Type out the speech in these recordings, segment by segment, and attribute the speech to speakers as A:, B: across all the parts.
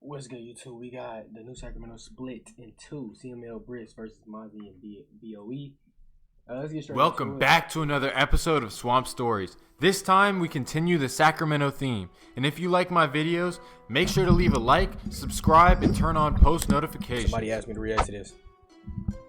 A: What's good, YouTube? We got the new Sacramento split in two: CML Bris versus Mozzy and BOE. Let's get straight
B: Welcome back to another episode of Swamp Stories. This time we continue the Sacramento theme, and if you like my videos, make sure to leave a like, subscribe, and turn on post notifications.
A: Somebody asked me to react to this.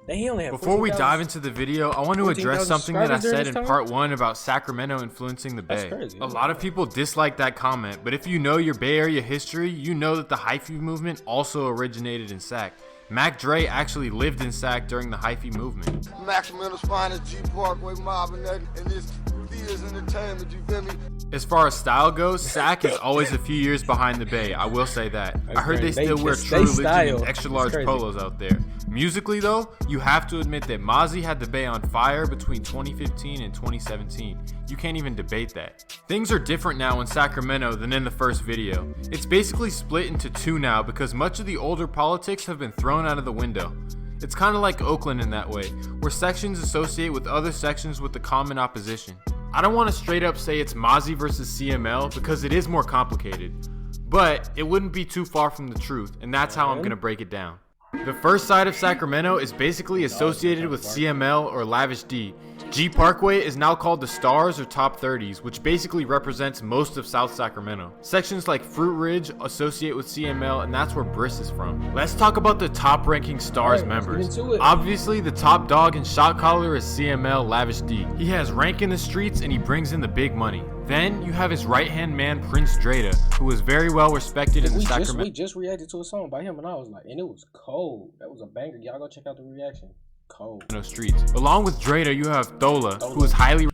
A: He only have
B: Before we dive into the video, I want to address something that I said in
A: time?
B: part 1 about Sacramento influencing the Bay.
A: Crazy.
B: A lot of people dislike that comment, but if you know your Bay Area history, you know that the hyphy movement also originated in Sac. Mac Dre actually lived in Sac during the hyphy movement.
C: Sacramento's finest G Parkway mobbing and this theaters entertainment, you feel me?
B: As far as style goes, Sac is always a few years behind the Bay, I will say that. I heard they still wear True Religion and extra large polos out there. Musically though, you have to admit that Mozzy had the Bay on fire between 2015 and 2017. You can't even debate that. Things are different now in Sacramento than in the first video. It's basically split into two now because much of the older politics have been thrown out of the window. It's kind of like Oakland in that way, where sections associate with other sections with the common opposition. I don't want to straight up say it's Mozzy versus CML because it is more complicated, but it wouldn't be too far from the truth, and that's how I'm going to break it down. The first side of Sacramento is basically associated with CML or Lavish D. G Parkway is now called the Starz or Top 30s, which basically represents most of South Sacramento. Sections like Fruit Ridge associate with CML, and that's where Bris is from. Let's talk about the top ranking Starz members. Obviously, the top dog and shot caller is CML Lavish D. He has rank in the streets and he brings in the big money. Then you have his right-hand man, Prince Dreda, who is very well respected in the Sacramento.
A: We just reacted to a song by him, and I was like, and it was cold. That was a banger. Y'all go check out the reaction. Cold.
B: Streets. Along with Dreda, you have Thola, who is highly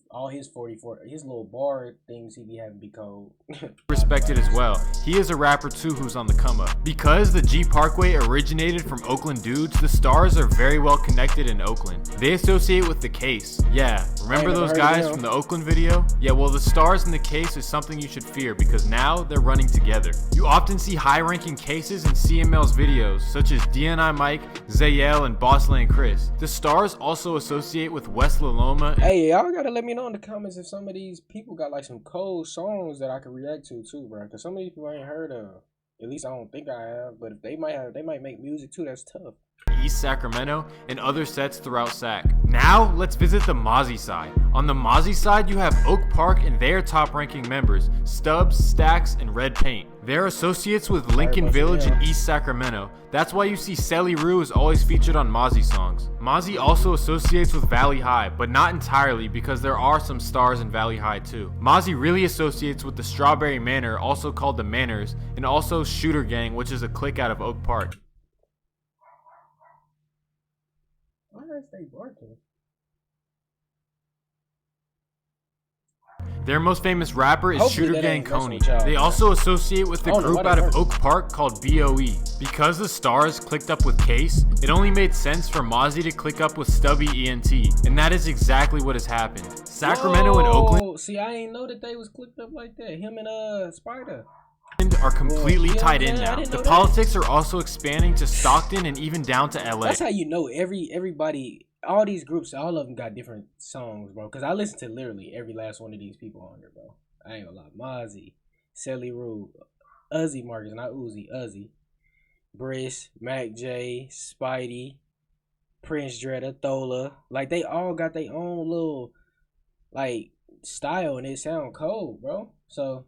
A: all his 44, his little bar things he be having be cold.
B: respected as well. He is a rapper too who's on the come up. Because the G Parkway originated from Oakland dudes, the Starz are very well connected in Oakland. They associate with the Case. Yeah, remember those guys from the Oakland video? Yeah, well the Starz and the Case is something you should fear because now they're running together. You often see high-ranking cases in CML's videos, such as DNI Mike, Zayel, and Bossland Chris. The Starz also associate with West La Loma.
A: Hey, y'all gotta let me know in the comments if some of these people got like some cold songs that I could react to too, bro. Cause some of these people I ain't heard of. At least I don't think I have. But if they might make music too. That's tough.
B: East Sacramento, and other sets throughout Sac. Now, let's visit the Mozzy side. On the Mozzy side, you have Oak Park and their top-ranking members, Stubbs, Stacks, and Red Paint. They're associates with Lincoln Village in East Sacramento. That's why you see Selly Rue is always featured on Mozzy songs. Mozzy also associates with Valley High, but not entirely because there are some Starz in Valley High too. Mozzy really associates with the Strawberry Manor, also called the Manors, and also Shooter Gang, which is a clique out of Oak Park.
A: Why are they barking?
B: Their most famous rapper is Shooter Gang Coney. They also associate with the group out of Oak Park called BOE. Because the Starz clicked up with Case, it only made sense for Mozzy to click up with Stubby ENT, and that is exactly what has happened. Sacramento and Oakland.
A: See, I ain't know that they was clicked up like that. Him and Spider
B: are completely tied in now. The politics are also expanding to Stockton and even down to LA.
A: That's how you know everybody. All these groups, all of them got different songs, bro. Because I listen to literally every last one of these people on there, bro. I ain't gonna lie. Mozzy, Selly Rue, Uzi Marcus, not Uzi, Uzi, Bris, Mac J, Spidey, Prince Dreda, Thola. Like, they all got their own little, like, style, and it sound cold, bro. So...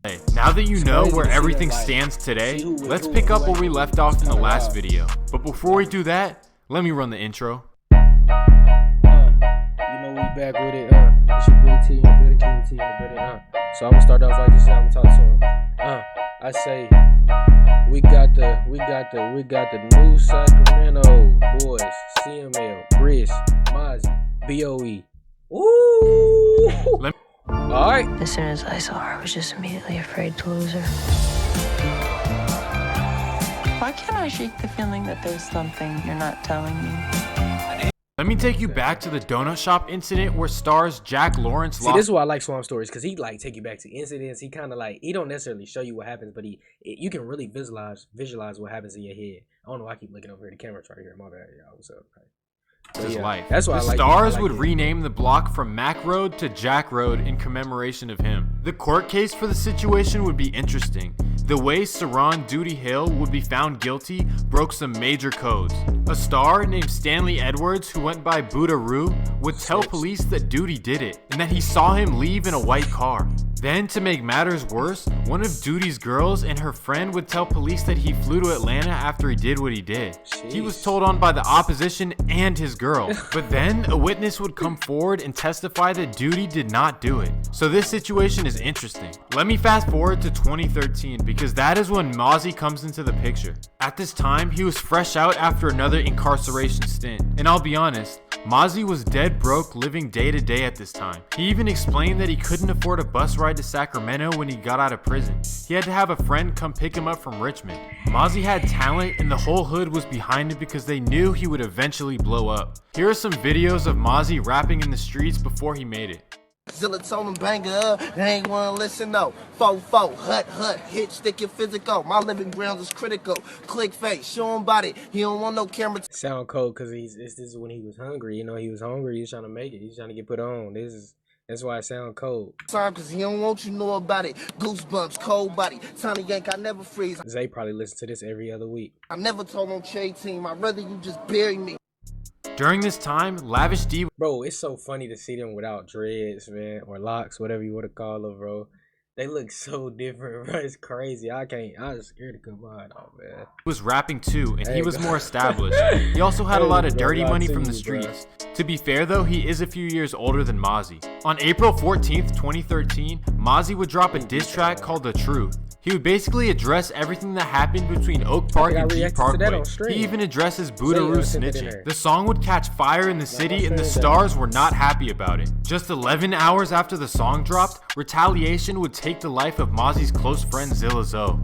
B: Hey, now that you know where everything stands today, let's pick up where we left off in the last video. But before we do that, let me run the intro.
A: You know we back with it. It's your boy T, your better King T, your better. So I'm gonna start off like this. I'm gonna talk to him. I say we got the new Sacramento boys, CML, Bris, Mozzy, BOE. Ooh. Alright.
D: As soon as I saw her, I was just immediately afraid to lose her. Why can't I shake the feeling that there's something you're not telling me?
B: Let me take you back to the donut shop incident where Starz Jack Lawrence lost.
A: See, this is why I like Swamp Stories, because he like take you back to incidents. He kind of like, he don't necessarily show you what happens, but you can really visualize what happens in your head. I don't know why I keep looking over here. The camera's right here. My bad, y'all. What's up?
B: His life.
A: That's why
B: the Starz would rename the block from Mac Road to Jack Road in commemoration of him. The court case for the situation would be interesting. The way Saron Duty Hill would be found guilty broke some major codes. A star named Stanley Edwards, who went by Buddha Roo, would tell police that Duty did it and that he saw him leave in a white car. Then, to make matters worse, one of Duty's girls and her friend would tell police that he flew to Atlanta after he did what he did.
A: Jeez.
B: He was told on by the opposition and his girl. But then, a witness would come forward and testify that Duty did not do it. So this situation is interesting. Let me fast forward to 2013 because that is when Mozzy comes into the picture. At this time, he was fresh out after another incarceration stint. And I'll be honest, Mozzy was dead broke, living day to day at this time. He even explained that he couldn't afford a bus ride to Sacramento when he got out of prison. He had to have a friend come pick him up from Richmond. Mozzy had talent and the whole hood was behind him because they knew he would eventually blow up. Here are some videos of Mozzy rapping in the streets before he made it.
E: Zilla told him banger up, they ain't wanna listen no. 4-4, hut, hit, stick your physical. My living grounds is critical. Click face, show him body. He don't want no camera.
A: Sound cold because this is when he was hungry. You know, he was hungry. He was trying to make it. He's trying to get put on. That's why it sound cold.
E: Time because he don't want you to know about it. Goosebumps, cold body. Tiny yank, I never freeze.
A: Zay probably listen to this every other week.
E: I never told on Che team. I'd rather you just bury me.
B: During this time, Lavish D.
A: Bro, it's so funny to see them without dreads, man, or locks, whatever you want to call them, bro. They look so different, bro. It's crazy. I was scared to come on, man.
B: Was rapping too, and he was more established. He also had a lot of dirty money from the streets. To be fair though, he is a few years older than Mozzy. On April 14th, 2013, Mozzy would drop a diss track called The Truth. He would basically address everything that happened between Oak Park and G Parkway. He even addresses Buddha Roo snitching. The song would catch fire in the city and the Starz were not happy about it. Just 11 hours after the song dropped, Retaliation would take the life of Mozzy's close friend Zilla Zoe.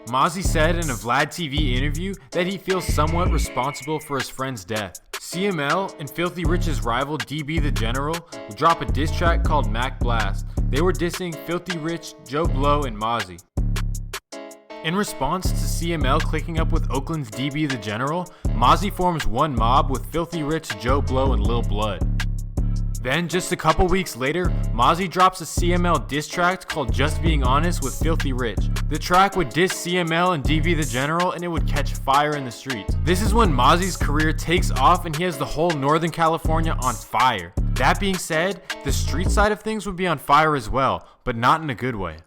B: Mozzy said in a Vlad TV interview that he feels somewhat responsible for his friend's death. CML and Filthy Rich's rival DB the General would drop a diss track called Mac Blast. They were dissing Filthy Rich, Joe Blow, and Mozzy. In response to CML clicking up with Oakland's DB the General, Mozzy forms one mob with Filthy Rich, Joe Blow, and Lil Blood. Then, just a couple weeks later, Mozzy drops a CML diss track called Just Being Honest with Filthy Rich. The track would diss CML and DB the General and it would catch fire in the streets. This is when Mozzy's career takes off and he has the whole Northern California on fire. That being said, the street side of things would be on fire as well, but not in a good way.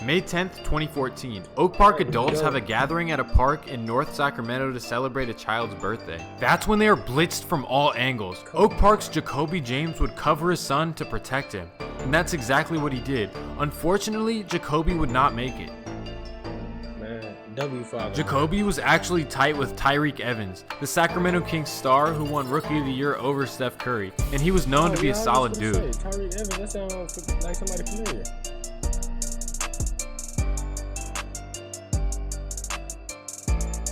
B: May 10th, 2014, Oak Park adults have a gathering at a park in North Sacramento to celebrate a child's birthday. That's when they are blitzed from all angles. Oak Park's Jacoby James would cover his son to protect him, and that's exactly what he did. Unfortunately, Jacoby would not make it. Jacoby was actually tight with Tyreek Evans, the Sacramento Kings star who won Rookie of the Year over Steph Curry, and he was known to be a solid dude.
A: Tyreek Evans, that sounds like somebody familiar.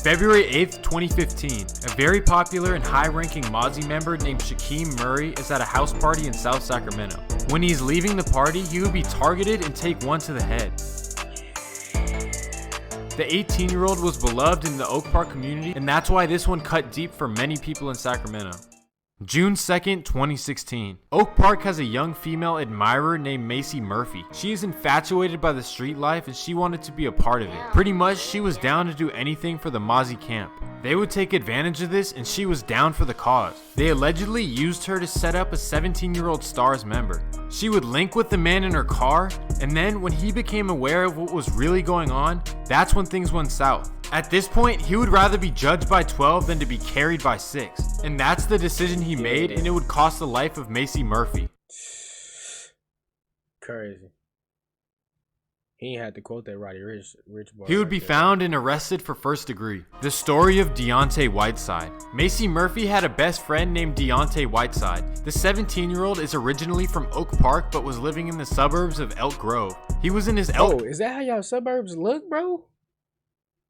B: February 8th, 2015, a very popular and high-ranking Mozzy member named Shaquem Murray is at a house party in South Sacramento. When he's leaving the party, he would be targeted and take one to the head. The 18-year-old was beloved in the Oak Park community, and that's why this one cut deep for many people in Sacramento. June 2nd, 2016. Oak Park has a young female admirer named Macy Murphy. She is infatuated by the street life and she wanted to be a part of it. Pretty much, she was down to do anything for the Mozzy camp. They would take advantage of this and she was down for the cause. They allegedly used her to set up a 17-year-old Starz member. She would link with the man in her car, and then when he became aware of what was really going on, that's when things went south. At this point, he would rather be judged by 12 than to be carried by 6. And that's the decision he made, and it would cost the life of Macy Murphy.
A: Crazy. He ain't had to quote that Roddy Rich boy.
B: He would be found and arrested for first degree. The story of Deontay Whiteside. Macy Murphy had a best friend named Deontay Whiteside. The 17-year-old is originally from Oak Park but was living in the suburbs of Elk Grove. He was in his Elk...
A: Oh, is that how y'all suburbs look, bro?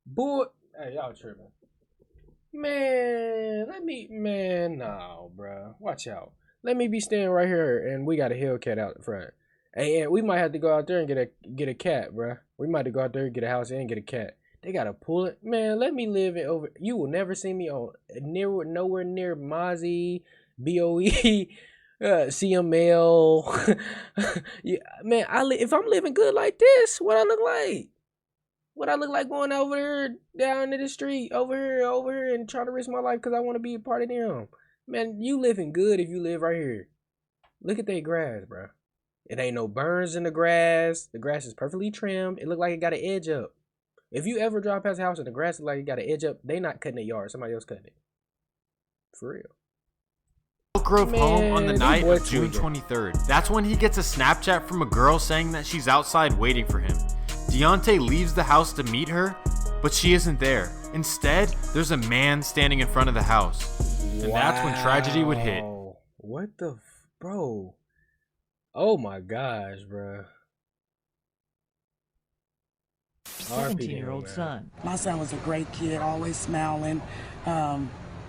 A: Boy, hey, y'all tripping. Man, no, bro. Watch out. Let me be standing right here and we got a Hellcat out in front. Hey, and we might have to go out there and get a cat, bro. We might have to go out there and get a house and get a cat. They gotta pull it. Man, let me live it over. You will never see me on nowhere near Mozzy, BOE, CML. Yeah, man. If I'm living good like this, what I look like? What I look like going over here down to the street, over here, and trying to risk my life because I want to be a part of them. Man, you living good if you live right here. Look at that grass, bro. It ain't no burns in the grass. The grass is perfectly trimmed. It look like it got an edge up. If you ever drive past a house and the grass look like it got an edge up, they not cutting the yard. Somebody else cutting it. For real.
B: Elk Grove home on the night of June 23rd. That's when he gets a Snapchat from a girl saying that she's outside waiting for him. Deontay leaves the house to meet her, but she isn't there. Instead, there's a man standing in front of the house. And that's when tragedy would hit.
A: What the bro? Oh my gosh, bro.
F: 17-year-old son.
G: My son was a great kid, always smiling,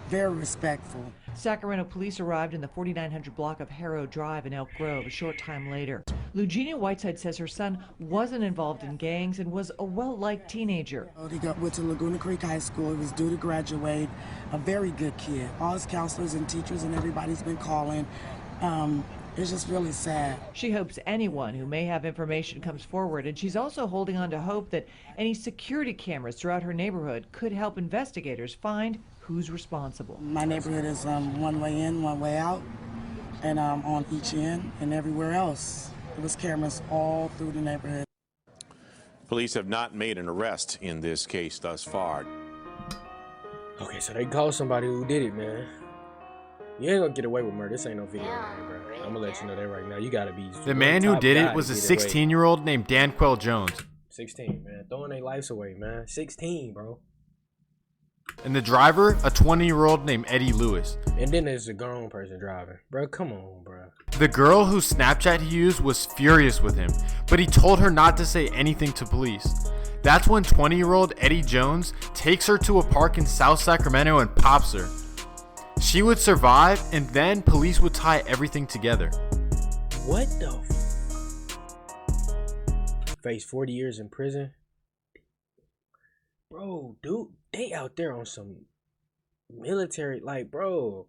G: very respectful.
F: Sacramento police arrived in the 4900 block of Harrow Drive in Elk Grove a short time later. Lugenia Whiteside says her son wasn't involved in gangs and was a well-liked teenager.
G: He went to Laguna Creek High School. He was due to graduate. A very good kid. All his counselors and teachers and everybody's been calling. It's just really sad.
F: She hopes anyone who may have information comes forward, and she's also holding on to hope that any security cameras throughout her neighborhood could help investigators find who's responsible.
G: My neighborhood is one way in, one way out, and on each end and everywhere else. There was cameras all through the neighborhood.
H: Police have not made an arrest in this case thus far.
A: Okay, so they called somebody who did it, man. You ain't gonna get away with murder. This ain't no video game, bro. I'm gonna let you know that right now. You gotta be.
B: The man who did it was a 16-year-old named Danquel Jones.
A: 16, man. Throwing their lives away, man. 16, bro.
B: And the driver, a 20-year-old named Eddie Lewis.
A: And then there's a grown person driving. Bro, come on, bro.
B: The girl whose Snapchat he used was furious with him, but he told her not to say anything to police. That's when 20-year-old Eddie Jones takes her to a park in South Sacramento and pops her. She would survive, and then police would tie everything together.
A: What the face 40 years in prison? Bro, dude, they out there on some military, like, bro.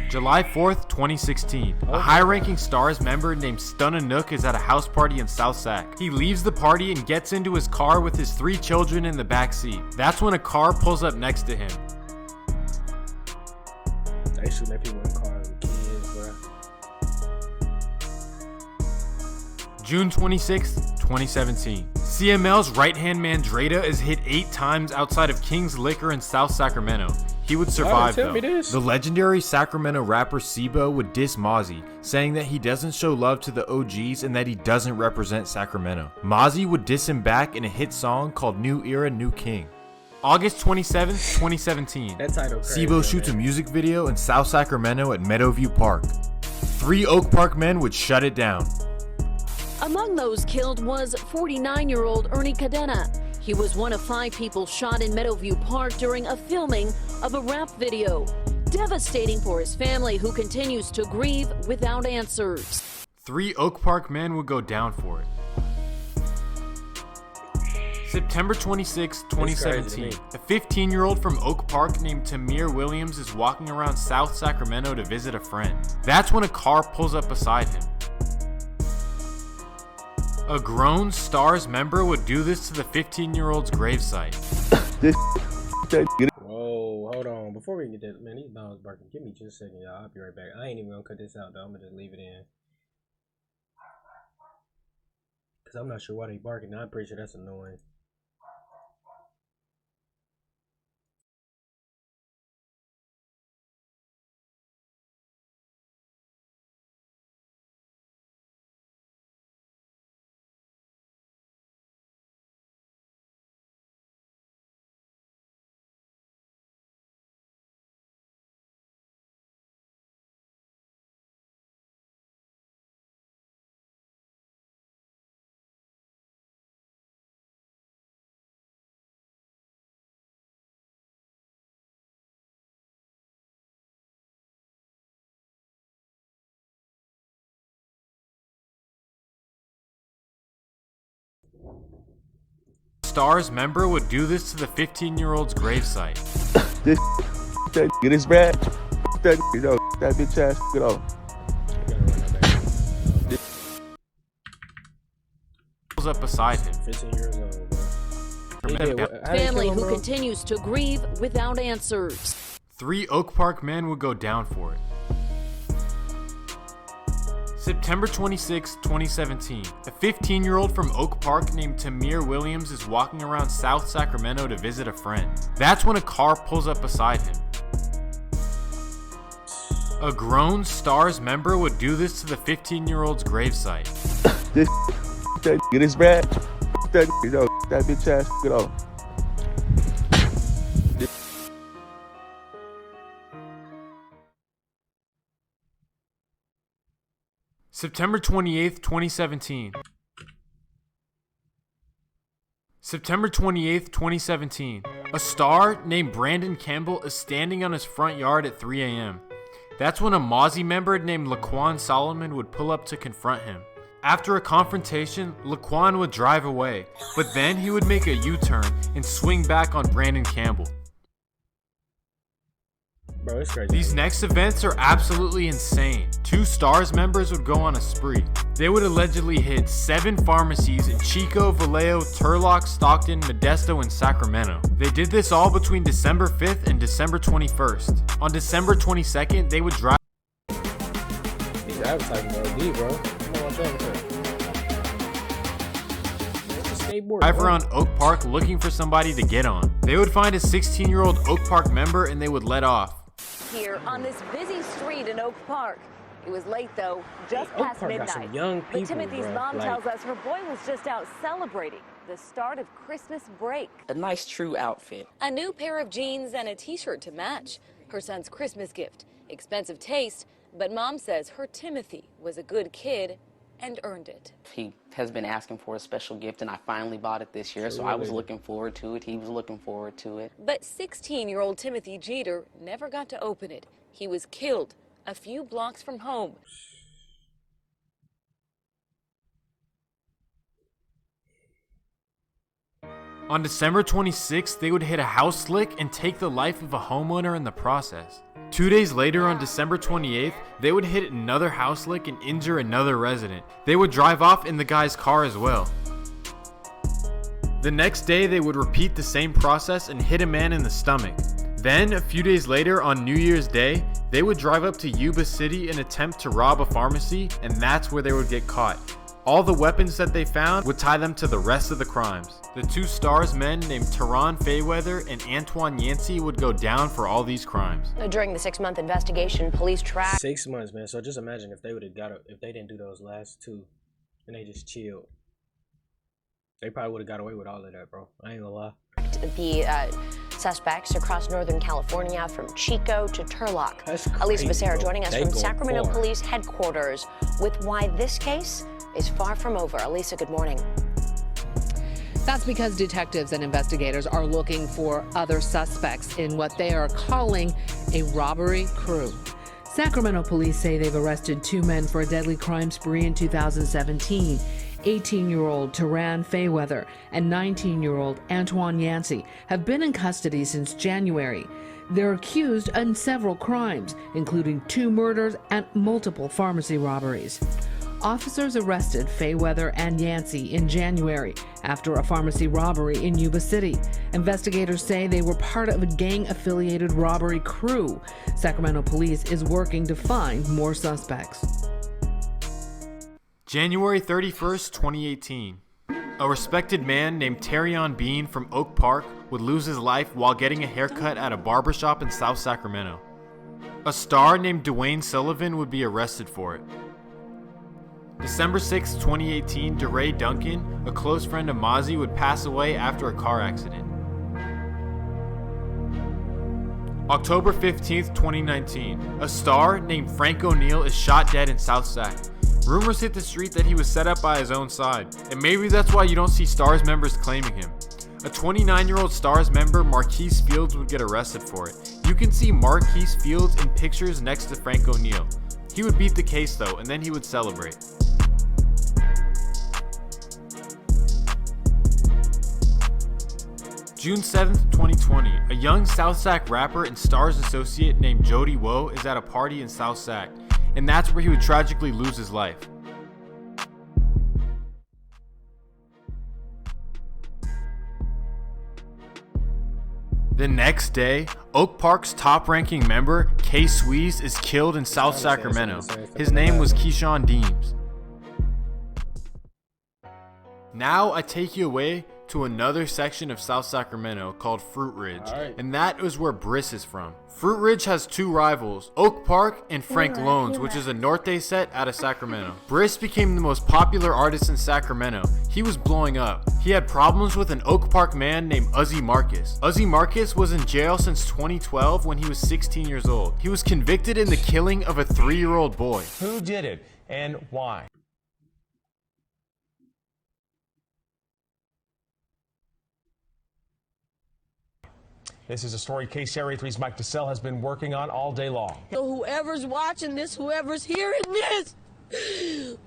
B: July 4th, 2016. A high-ranking Starz member named Stunna Nook is at a house party in South Sac. He leaves the party and gets into his car with his 3 children in the back seat. That's when a car pulls up next to him.
A: They shooting at people in cars with kids, bro.
B: June 26th, 2017. CML's right-hand man Dreda is hit 8 times outside of King's Liquor in South Sacramento. He would survive though. The legendary Sacramento rapper Sibo would diss Mozzy, saying that he doesn't show love to the OGs and that he doesn't represent Sacramento. Mozzy would diss him back in a hit song called New Era, New King. August 27th, 2017.
A: That title crazy,
B: Sibo shoots a music video in South Sacramento at Meadowview Park. 3 Oak Park men would shut it down.
I: Among those killed was 49-year-old Ernie Cadena. He was one of 5 people shot in Meadowview Park during a filming of a rap video. Devastating for his family, who continues to grieve without answers.
B: 3 Oak Park men would go down for it. September 26, 2017. A 15-year-old from Oak Park named Tamir Williams is walking around South Sacramento to visit a friend. That's when a car pulls up beside him. A grown Starz member would do this to the 15-year-old's gravesite.
A: Whoa, hold on. Before we get that, man, these dogs barking. Give me just a second, y'all. I'll be right back. I ain't even gonna cut this out, though. I'm gonna just leave it in. Because I'm not sure why they barking. I'm pretty sure that's annoying.
B: Starz member would do this to the 15-year-old's gravesite.
J: This is bad. that nigga, yo. That bitch ass nigga, though.
B: Pulls up beside him.
A: 15 years old, bro.
I: Family who continues to grieve without answers.
B: 3 Oak Park men would go down for it. September 26, 2017. A 15-year-old from Oak Park named Tamir Williams is walking around South Sacramento to visit a friend. That's when a car pulls up beside him. A grown Starz member would do this to the 15-year-old's gravesite.
J: This that nigga, this bad. That nigga, yo. That bitch ass nigga, though.
B: September 28th, 2017. September 28th, 2017. A star named Brandon Campbell is standing on his front yard at 3 a.m. That's when a Mozzy member named Laquan Solomon would pull up to confront him. After a confrontation, Laquan would drive away, but then he would make a U-turn and swing back on Brandon Campbell.
A: Bro, it's crazy.
B: These next events are absolutely insane. 2 Starz members would go on a spree. They would allegedly hit 7 pharmacies in Chico, Vallejo, Turlock, Stockton, Modesto, and Sacramento. They did this all between December 5th and December 21st. On December 22nd, they would drive.
A: These advertising OD, bro. Come on, watch out.
B: Drive around Oak Park looking for somebody to get on. They would find a 16-year-old Oak Park member and they would let off.
K: Here on this busy street in Oak Park. It was late though, just past midnight.
A: Got some young people,
K: but Timothy's mom tells us her boy was just out celebrating the start of Christmas break.
L: A nice true outfit.
K: A new pair of jeans and a t-shirt to match. Her son's Christmas gift. Expensive taste, but mom says her Timothy was a good kid and earned it.
L: He has been asking for a special gift and I finally bought it this year, so I was looking forward to it. He was looking forward to it.
K: But 16-year-old Timothy Jeter never got to open it. He was killed a few blocks from home.
B: On December 26th, they would hit a house lick and take the life of a homeowner in the process. 2 days later, on December 28th, they would hit another house lick and injure another resident. They would drive off in the guy's car as well. The next day, they would repeat the same process and hit a man in the stomach. Then, a few days later, on New Year's Day, they would drive up to Yuba City and attempt to rob a pharmacy, and that's where they would get caught. All the weapons that they found would tie them to the rest of the crimes. The 2 Starz men named Teron Fayweather and Antoine Yancey would go down for all these crimes.
M: During the 6-month investigation, police tracked
A: 6 months, man. So just imagine if they would have if they didn't do those last 2, and they just chilled. They probably would have got away with all of that, bro. I ain't gonna lie.
M: The suspects across Northern California from Chico to Turlock. Elisa Becerra joining us from Sacramento Police Headquarters with why this case is far from over. Elisa, good morning.
N: That's because detectives and investigators are looking for other suspects in what they are calling a robbery crew. Sacramento police say they've arrested 2 men for a deadly crime spree in 2017. 18-year-old Teron Fayweather and 19-year-old Antoine Yancey have been in custody since January. They're accused in several crimes, including 2 murders and multiple pharmacy robberies. Officers arrested Fayweather and Yancey in January after a pharmacy robbery in Yuba City. Investigators say they were part of a gang-affiliated robbery crew. Sacramento police is working to find more suspects.
B: January 31st, 2018. A respected man named Terrion Bean from Oak Park would lose his life while getting a haircut at a barbershop in South Sacramento. A star named Dwayne Sullivan would be arrested for it. December 6, 2018, DeRay Duncan, a close friend of Mozzy, would pass away after a car accident. October 15th, 2019, a star named Frank O'Neill is shot dead in South Sac. Rumors hit the street that he was set up by his own side, and maybe that's why you don't see Starz members claiming him. A 29-year-old Starz member, Marquise Fields, would get arrested for it. You can see Marquise Fields in pictures next to Frank O'Neill. He would beat the case though, and then he would celebrate. June 7th, 2020, a young South Sac rapper and Starz associate named Jody Woe is at a party in South Sac, and that's where he would tragically lose his life. The next day, Oak Park's top-ranking member, K. Sweez, is killed in South Sacramento. His name was Keyshawn Deems. Now I take you away to another section of South Sacramento called Fruit Ridge, and that is where Bris is from. Fruit Ridge has two rivals, Oak Park and Frank Loans, which is a Norte set out of Sacramento. Bris became the most popular artist in Sacramento. He was blowing up. He had problems with an Oak Park man named Mozzy Marcus. Mozzy Marcus was in jail since 2012 when he was 16 years old. He was convicted in the killing of a 3-year-old boy.
O: Who did it and why? This is a story KCRA3's Mike DeSell has been working on all day long.
P: So whoever's watching this, whoever's hearing this,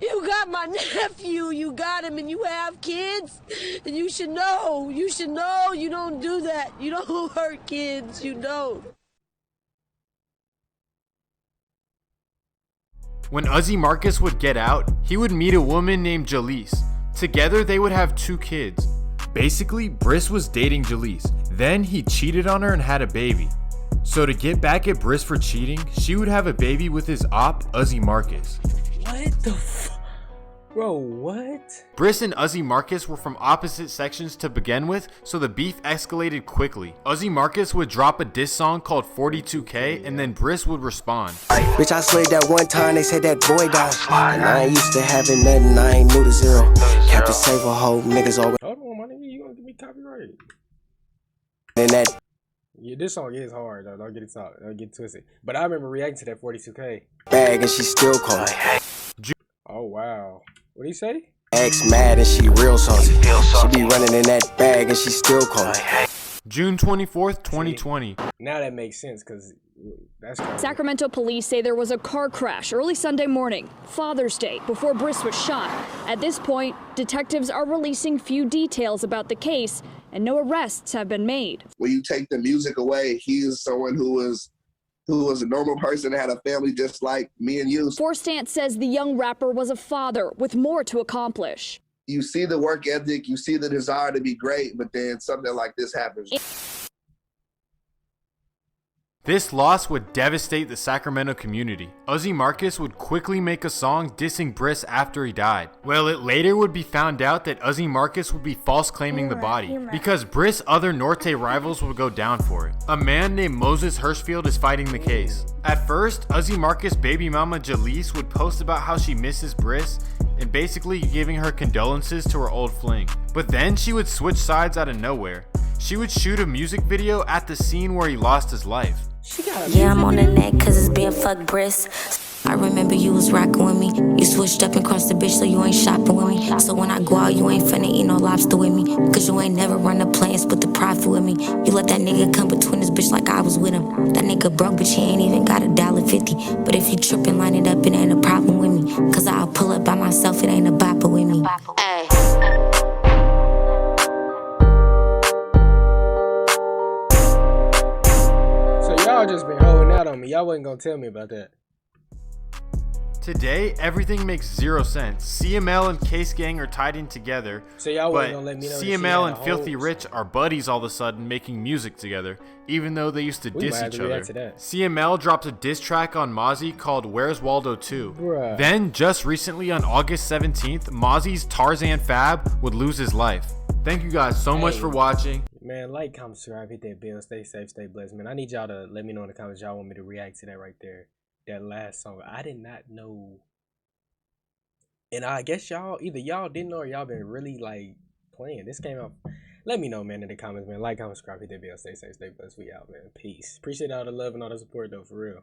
P: you got my nephew, you got him, and you have kids, and you should know you don't do that. You don't hurt kids, you don't.
B: When Mozzy Marcus would get out, he would meet a woman named Jalise. Together they would have 2 kids. Basically, Bris was dating Jalise. Then he cheated on her and had a baby. So to get back at Bris for cheating, she would have a baby with his op, Mozzy Marcus.
A: What the f... Bro, what?
B: Bris and Mozzy Marcus were from opposite sections to begin with, so the beef escalated quickly. Mozzy Marcus would drop a diss song called 42K, and then Bris would respond.
E: Bitch, I slayed that one time, they said that boy died. And I ain't used to having nothing, I ain't new to zero. Kept to save a hoe, niggas always.
A: Hold on, my nigga, you gonna give me copyright?
E: And that.
A: Yeah, this song is hard though. Don't get it twisted. But I remember reacting to that 42K.
E: Bag and she still called.
A: Oh wow. What'd he say?
E: Ex mad and she real salty. She be running in that bag and she still calling.
B: June 24th, 2020.
A: Now that makes sense because that's crazy.
Q: Sacramento police say there was a car crash early Sunday morning, Father's Day, before Bris was shot. At this point, detectives are releasing few details about the case and no arrests have been made.
R: When you take the music away, he is someone who was a normal person, had a family just like me and you.
Q: Forstant says the young rapper was a father with more to accomplish.
R: You see the work ethic, you see the desire to be great, but then something like this happens.
B: This loss would devastate the Sacramento community. Mozzy Marcus would quickly make a song dissing Bris after he died. Well, it later would be found out that Mozzy Marcus would be false claiming the body, because Bris' other Norte rivals would go down for it. A man named Moses Hirschfield is fighting the case. At first, Mozzy Marcus' baby mama Jalise would post about how she misses Bris and basically giving her condolences to her old fling. But then she would switch sides out of nowhere. She would shoot a music video at the scene where he lost his life.
S: Yeah, I'm on the neck cause it's being fuck Bris. I remember you was rocking with me. You switched up and crossed the bitch so you ain't shopping with me. So when I go out, you ain't finna eat no lobster with me. Cause you ain't never run the play and split the profit with me. You let that nigga come between this bitch like I was with him. That nigga broke but he ain't even got $1.50. But if you trippin', line it up, it ain't a problem with me. Cause I'll pull up by myself, it ain't a bopper with me. Ay.
A: Y'all just been holding out on me. Y'all wasn't gonna tell me about that.
B: Today, everything makes 0 sense. CML and Case Gang are tied in together,
A: so y'all
B: but
A: gonna let me know
B: CML and Filthy Rich are buddies all of a sudden making music together, even though they used to diss each other. CML dropped a diss track on Mozzy called Where's Waldo 2.
A: Bruh.
B: Then, just recently on August 17th, Mozzy's Tarzan Fab would lose his life. Thank you guys so much for watching.
A: Man, like, comment, subscribe, hit that bell, stay safe, stay blessed, man. I need y'all to let me know in the comments y'all want me to react to that right there. That last song. I did not know. And I guess either y'all didn't know or y'all been really, like, playing. This came out. Let me know, man, in the comments, man. Like, comment, subscribe, hit that bell, stay safe, stay blessed. We out, man. Peace. Appreciate all the love and all the support, though, for real.